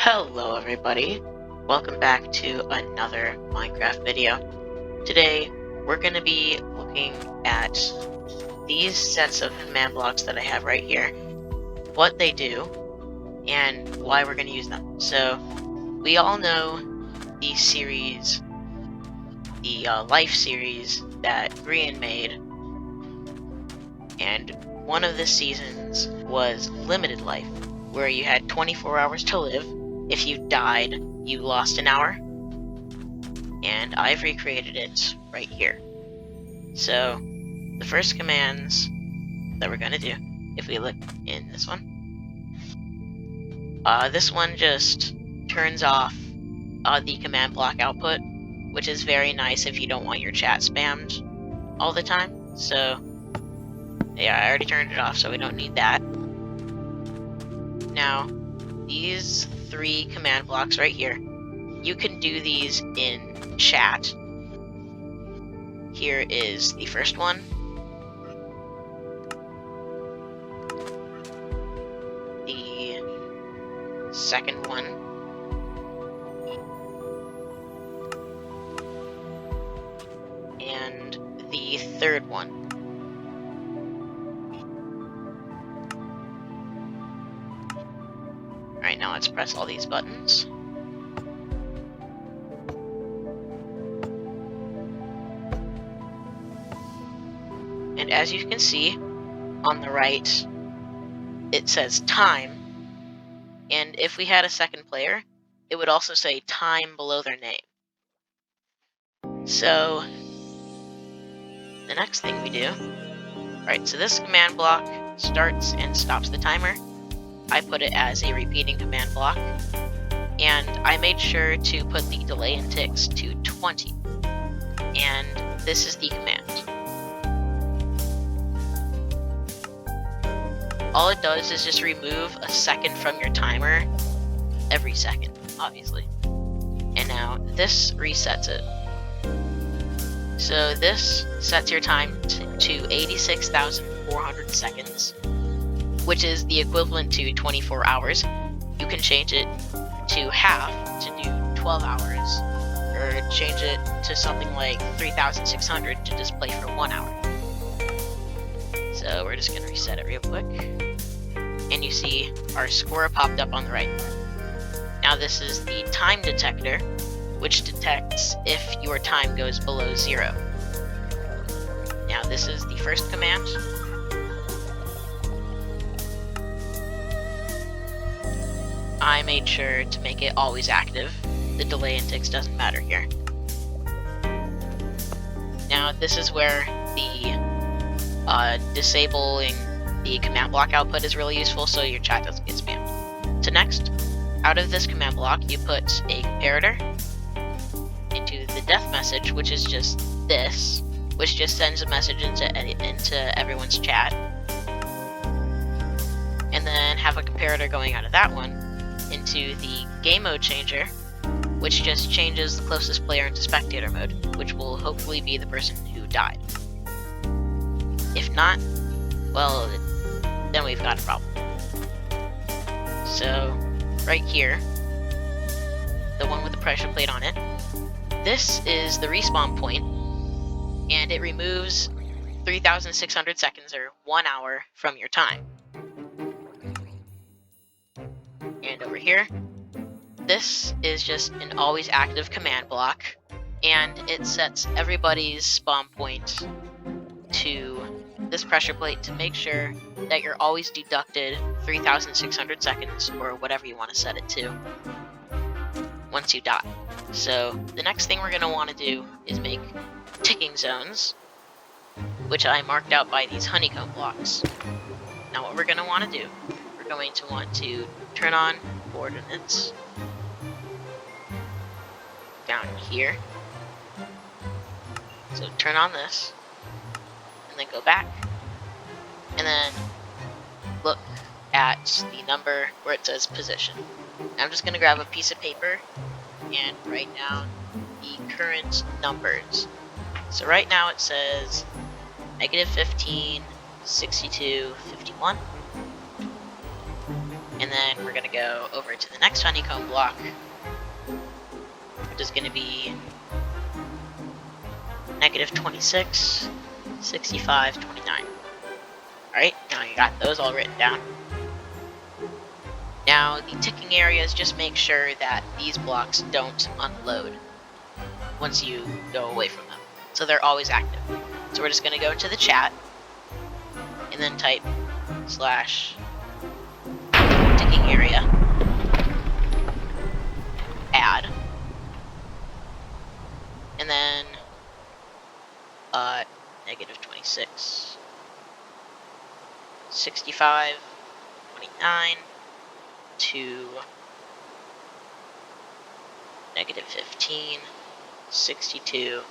Hello everybody, welcome back to another Minecraft video. Today we're going to be looking at these sets of command blocks that I have right here, what they do, and why we're going to use them. So we all know the series, the life series that Brian made, and one of the seasons was limited life, where you had 24 hours to live. If you died, you lost an hour, and I've recreated it right here. So the first commands that we're going to do, if we look in this one just turns off the command block output, which is very nice if you don't want your chat spammed all the time. So yeah, I already turned it off, so we don't need that. Now, these three command blocks right here, you can do these in chat. Here is the first one. The second one. And the third one. Alright, now let's press all these buttons. And as you can see, on the right, it says time. And if we had a second player, it would also say time below their name. So, the next thing we do, right, so this command block starts and stops the timer. I put it as a repeating command block, and I made sure to put the delay and ticks to 20, and this is the command. All it does is just remove a second from your timer every second, obviously. And now this resets it. So this sets your time to 86,400 seconds, which is the equivalent to 24 hours. You can change it to half to do 12 hours, or change it to something like 3,600 to just play for 1 hour. So we're just going to reset it real quick. And you see our score popped up on the right. Now this is the time detector, which detects if your time goes below 0. Now this is the first command. I made sure to make it always active. The delay and ticks doesn't matter here. Now this is where the disabling the command block output is really useful, so your chat doesn't get spammed. So next, out of this command block, you put a comparator into the death message, which is just this, which just sends a message into everyone's chat, and then have a comparator going out of that one into the game mode changer, which just changes the closest player into spectator mode, which will hopefully be the person who died. If not, well, then we've got a problem. So, right here, the one with the pressure plate on it, this is the respawn point, and it removes 3,600 seconds, or 1 hour, from your time. And over here, this is just an always active command block, and it sets everybody's spawn point to this pressure plate to make sure that you're always deducted 3,600 seconds, or whatever you want to set it to, once you die. So the next thing we're going to want to do is make ticking zones, which I marked out by these honeycomb blocks. Now what we're going to want to do, we're going to want to turn on coordinates down here. So turn on this, and then go back, and then look at the number where it says position. I'm just going to grab a piece of paper and write down the current numbers. So right now it says -15, 62, 51. And then we're going to go over to the next honeycomb block, which is going to be -26, 65, 29. Alright, now you got those all written down. Now, the ticking areas, just make sure that these blocks don't unload once you go away from them. So they're always active. So we're just going to go to the chat, and then type /ticking area, add, and then -26, 65, 29 to -15, 62,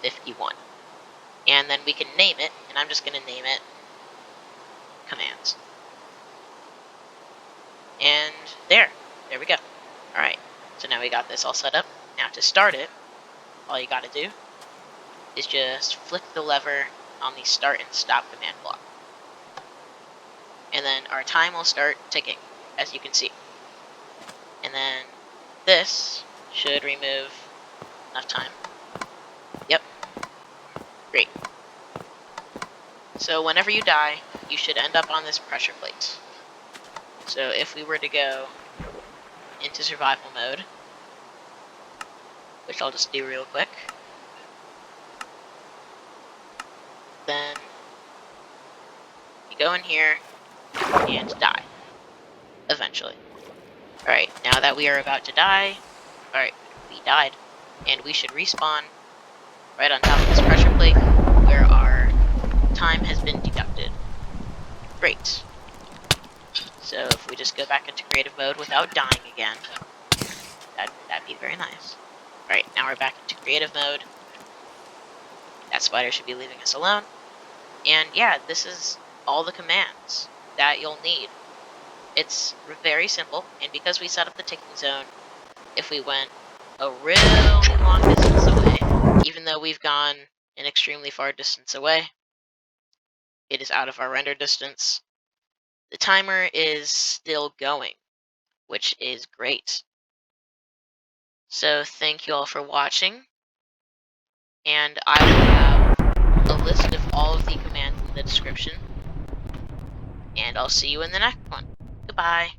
51. And then we can name it, and I'm just going to name it commands. And there we go. Alright, so now we got this all set up. Now to start it, all you gotta do is just flick the lever on the start and stop command block. And then our time will start ticking, as you can see. And then this should remove enough time. Yep. Great. So whenever you die, you should end up on this pressure plate. So if we were to go into survival mode, which I'll just do real quick, then you go in here and die, eventually. Alright, now that we are about to die, alright, we died, and we should respawn right on top of this pressure plate where our time has been deducted. Great. So if we just go back into creative mode without dying again, that'd be very nice. Alright, now we're back into creative mode. That spider should be leaving us alone. And yeah, this is all the commands that you'll need. It's very simple, and because we set up the ticking zone, if we went a really long distance away, even though we've gone an extremely far distance away, it is out of our render distance, the timer is still going, which is great. So thank you all for watching, and I will have a list of all of the commands in the description, and I'll see you in the next one. Goodbye.